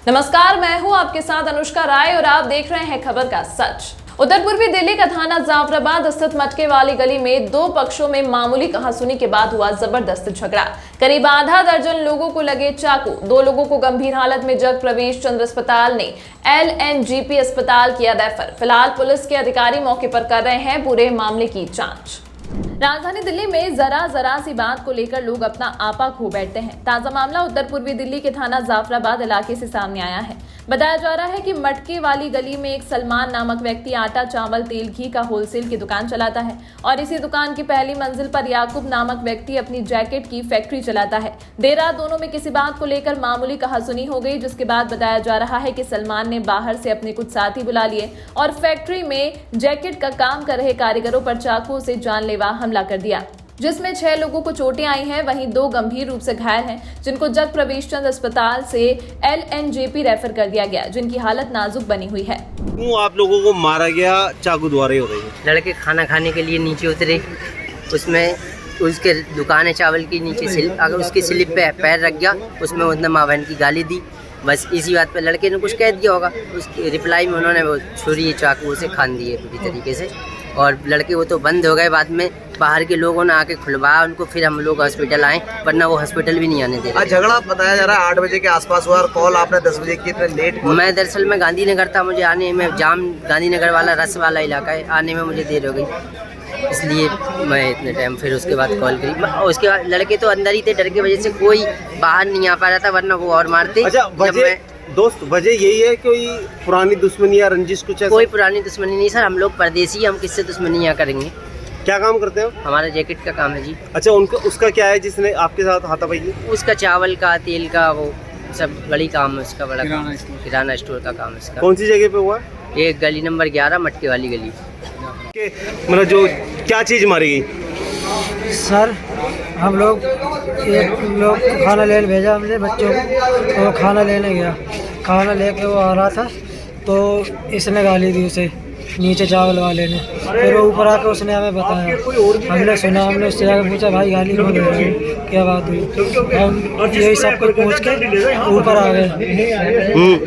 नमस्कार, मैं हूं आपके साथ अनुष्का राय और आप देख रहे हैं खबर का सच। उत्तर पूर्वी दिल्ली का थाना जाफराबाद स्थित मटके वाली गली में दो पक्षों में मामूली कहासुनी के बाद हुआ जबरदस्त झगड़ा। करीब आधा दर्जन लोगों को लगे चाकू। दो लोगों को गंभीर हालत में जग प्रवेश चंद्र अस्पताल ने LNGP अस्पताल किया रेफर। फिलहाल पुलिस के अधिकारी मौके पर कर रहे हैं पूरे मामले की जांच। राजधानी दिल्ली में जरा सी बात को लेकर लोग अपना आपा खो बैठते हैं। ताजा मामला उत्तर पूर्वी दिल्ली के थाना जाफराबाद इलाके से सामने आया है। बताया जा रहा है कि मटके वाली गली में एक सलमान नामक व्यक्ति आटा, चावल, तेल, घी का होलसेल की दुकान चलाता है और इसी दुकान की पहली मंजिल पर याकूब नामक व्यक्ति अपनी जैकेट की फैक्ट्री चलाता है। देर रात दोनों में किसी बात को लेकर मामूली कहासुनी हो गई, जिसके बाद बताया जा रहा है कि सलमान ने बाहर से अपने कुछ साथी बुला लिए और फैक्ट्री में जैकेट का काम कर रहे कारीगरों पर चाकू से जानलेवा हमला कर दिया, जिसमें 6 लोगों को चोटें आई हैं। वहीं 2 गंभीर रूप से घायल हैं, जिनको जग प्रवेश चंद अस्पताल से LNGP रेफर कर दिया गया, जिनकी हालत नाजुक बनी हुई है। क्यों आप लोगों को मारा गया चाकू द्वारा हो रही है? लड़के खाना खाने के लिए नीचे उतरे, उसमें उसके दुकान है चावल की, नीचे अगर उसकी स्लिप पे पैर रख गया, उसमें उसने माँ बहन की गाली दी। बस इसी बात पे लड़के ने कुछ कह दिया होगा, उसकी रिप्लाई में उन्होंने वो छुरी चाकू से खान दिए पूरी तरीके से। और लड़के वो तो बंद हो गए, बाद में बाहर के लोगों ने आके खुलवाया उनको, फिर हम लोग हॉस्पिटल आए, वरना वो हॉस्पिटल भी नहीं आने दे रहे। झगड़ा बताया जा रहा है 8 बजे के आसपास हुआ और कॉल आपने 10 बजे की, इतने लेट? मैं दरअसल में गांधीनगर था, मुझे आने में जाम, गांधीनगर वाला रस वाला इलाका है, आने में मुझे देर हो गई, इसलिए मैं इतने टाइम फिर उसके बाद कॉल करी। उसके बाद लड़के तो अंदर ही थे, डर की वजह से कोई बाहर नहीं आ पा रहा था, वरना वो और मारते। दोस्त वजह यही है कोई पुरानी दुश्मनी या रंजिश कुछ ऐसा? कोई पुरानी दुश्मनी नहीं सर, हम लोग परदेसी, हम किससे दुश्मनियाँ करेंगे। क्या काम करते हो? हमारा जैकेट का काम है जी। अच्छा, उनका उसका क्या है जिसने आपके साथ हाथापाई की? उसका चावल का, तेल का, वो सब बड़ी काम है उसका, बड़ा किराना स्टोर का काम है उसका। कौन सी जगह पे हुआ? ये गली नंबर 11 मटके वाली गली। मतलब जो क्या चीज़ मारी गई? सर हम लोग खाना लेने भेजा हमने बच्चों को, तो खाना लेने गया, खाना लेके वो आ रहा था तो इसने गाली दी उसे, नीचे चावल वाले ने। फिर वो ऊपर आके उसने हमें बताया, हमने सुना, हमने उससे आके पूछा भाई गाली क्यों दे रहे हो, क्या बात हुई? हम यही सब कुछ पूछ के ऊपर आ गए।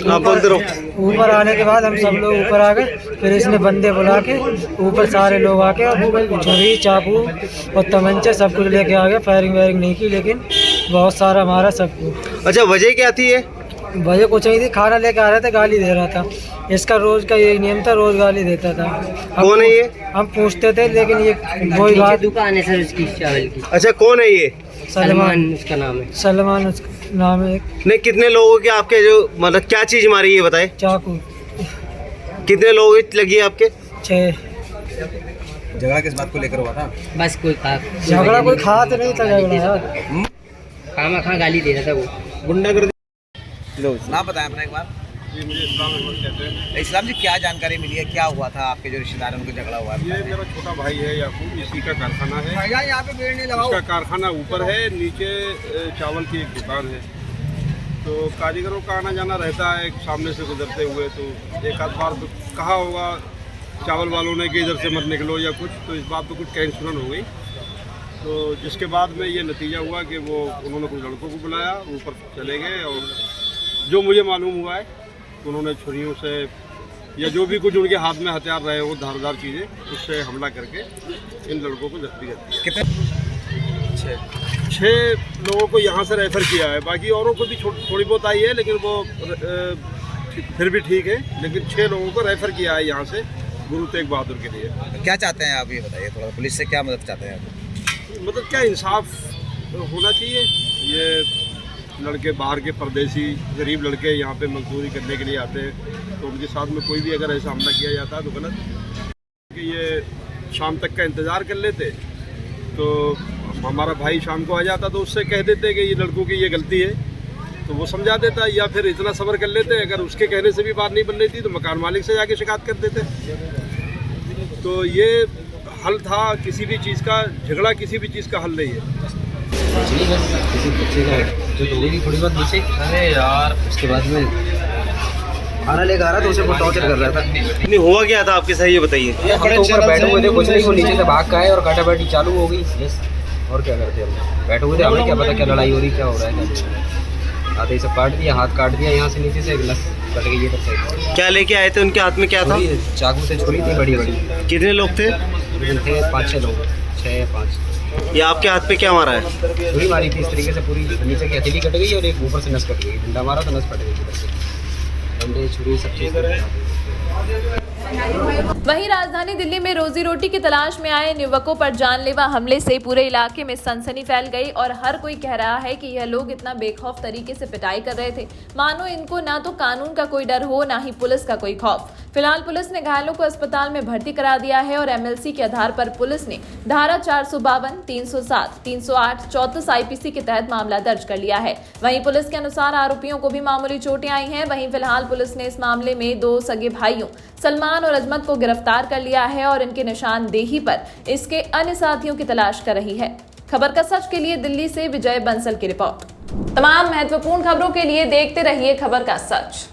आप बोलते रहो। ऊपर आने के बाद हम सब लोग ऊपर आ गए, फिर इसने बंदे बुला के ऊपर सारे लोग आके छुरी, चाकू और तमंचे सब कुछ लेके आ गए। फायरिंग वायरिंग नहीं की, लेकिन बहुत सारा मारा सबको। अच्छा, वजह क्या थी ये? वजह कुछ नहीं थी, खाना लेके आ रहे थे, गाली दे रहा था। इसका रोज का यही नियम था, रोज गाली देता था। कौन है ये? हम पूछते थे, लेकिन ये वही बात। दुकान है सर उसकी चावल की। अच्छा, कौन है ये? सलमान उसका नाम है। सलमान उसका नाम है। नहीं, कितने लोगों के आपके जो मतलब क्या चीज़ मारी ये बताए? चाकू। कितने लोगों की लगी है आपके? 6। झगड़ा किस बात को लेकर हुआ था? बस कोई झगड़ा कोई खास नहीं था, झगड़ा यार खामा गाली दे रहा था वो। गुंडागर्दी। नाम बताएं अपना एक बार। जी, मुझे इस्लाम अहमद कहते हैं। इस्लाम जी, क्या जानकारी मिली है, क्या हुआ था? आपके जो रिश्तेदार हैं उनको झगड़ा हुआ है? ये मेरा छोटा भाई है याकूब, इसी का कारखाना है। यहाँ पे पेड़ नहीं लगाओ। इसका कारखाना ऊपर है, नीचे चावल की एक दुकान है। तो कारीगरों का आना जाना रहता है, सामने से गुजरते हुए तो एक आध बार तो कहा होगा चावल वालों ने कि इधर से मत निकलो या कुछ, तो इस बात पर कुछ टेंशन सुनन हो गई। तो जिसके बाद में ये नतीजा हुआ कि वो उन्होंने कुछ लड़कों को बुलाया, ऊपर चले गए और जो मुझे मालूम हुआ है उन्होंने छुरियों से या जो भी कुछ उनके हाथ में हथियार रहे वो धारदार चीज़ें, उससे हमला करके इन लड़कों को जख्मी कर दिया। कितने? 6 लोगों को यहाँ से रेफ़र किया है, बाकी औरों को भी थोड़ी बहुत आई है, लेकिन वो फिर भी ठीक है। लेकिन 6 लोगों को रेफ़र किया है यहाँ से गुरु तेग बहादुर के लिए। क्या चाहते हैं आप, ये बताइए थोड़ा, पुलिस से क्या मदद चाहते हैं आप? मतलब क्या इंसाफ होना चाहिए। ये लड़के बाहर के परदेसी गरीब लड़के यहाँ पे मजदूरी करने के लिए आते हैं, तो उनके साथ में कोई भी अगर ऐसा हमला किया जाता है तो गलत। कि ये शाम तक का इंतज़ार कर लेते तो हमारा भाई शाम को आ जाता, तो उससे कह देते कि ये लड़कों की ये गलती है, तो वो समझा देता, या फिर इतना सब्र कर लेते, अगर उसके कहने से भी बात नहीं बन रही थी तो मकान मालिक से जाके शिकायत कर देते। तो ये हल था किसी भी चीज़ का, झगड़ा किसी भी चीज़ का हल नहीं है। किसी बच्चे का जो लोगों की थोड़ी बहुत नीचे, अरे यार उसके बाद में खाना लेकर आ रहा था, उसे वो टॉर्चर कर रहा था। नहीं, हुआ क्या था आपके साथ ये बताइए? हम तो ऊपर बैठे हुए थे, कुछ नहीं, वो नीचे से भाग का है और काटाबाटी चालू हो गई। और क्या करते हम, बैठे हुए थे, हमें क्या पता क्या लड़ाई हो रही, क्या हो रहा है। आधे से काट दिया, हाथ काट दिया, यहाँ से नीचे से एक नस कट गई है साइड। क्या लेके आए थे, उनके हाथ में क्या था? चाकू से छुरी थी बड़ी बड़ी। कितने लोग थे? थे 5-6 लोग, 6 या 5। ये आपके हाथ पे क्या मारा है? छुरी मारी थी इस तरीके से, पूरी नीचे की हथेली कट गई और एक ऊपर से नस कट गई। डंडा मारा तो नस कट गई इधर से, डंडे छुरी सब चीज़। वहीं राजधानी दिल्ली में रोजी रोटी की तलाश में आए इन युवकों पर जानलेवा हमले से पूरे इलाके में सनसनी फैल गई और हर कोई कह रहा है कि यह लोग इतना बेखौफ तरीके से पिटाई कर रहे थे मानो इनको ना तो कानून का कोई डर हो, ना ही पुलिस का कोई खौफ। फिलहाल पुलिस ने घायलों को अस्पताल में भर्ती करा दिया है और एमएलसी के आधार पर पुलिस ने धारा 452, 307, 308, 34 आईपीसी के तहत मामला दर्ज कर लिया है। वहीं पुलिस के अनुसार आरोपियों को भी मामूली चोटें आई हैं। वहीं फिलहाल पुलिस ने इस मामले में 2 सगे भाइयों सलमान और अजमत को गिरफ्तार कर लिया है और इनकी निशानदेही पर इसके अन्य साथियों की तलाश कर रही है। खबर का सच के लिए दिल्ली से विजय बंसल की रिपोर्ट। तमाम महत्वपूर्ण खबरों के लिए देखते रहिए खबर का सच।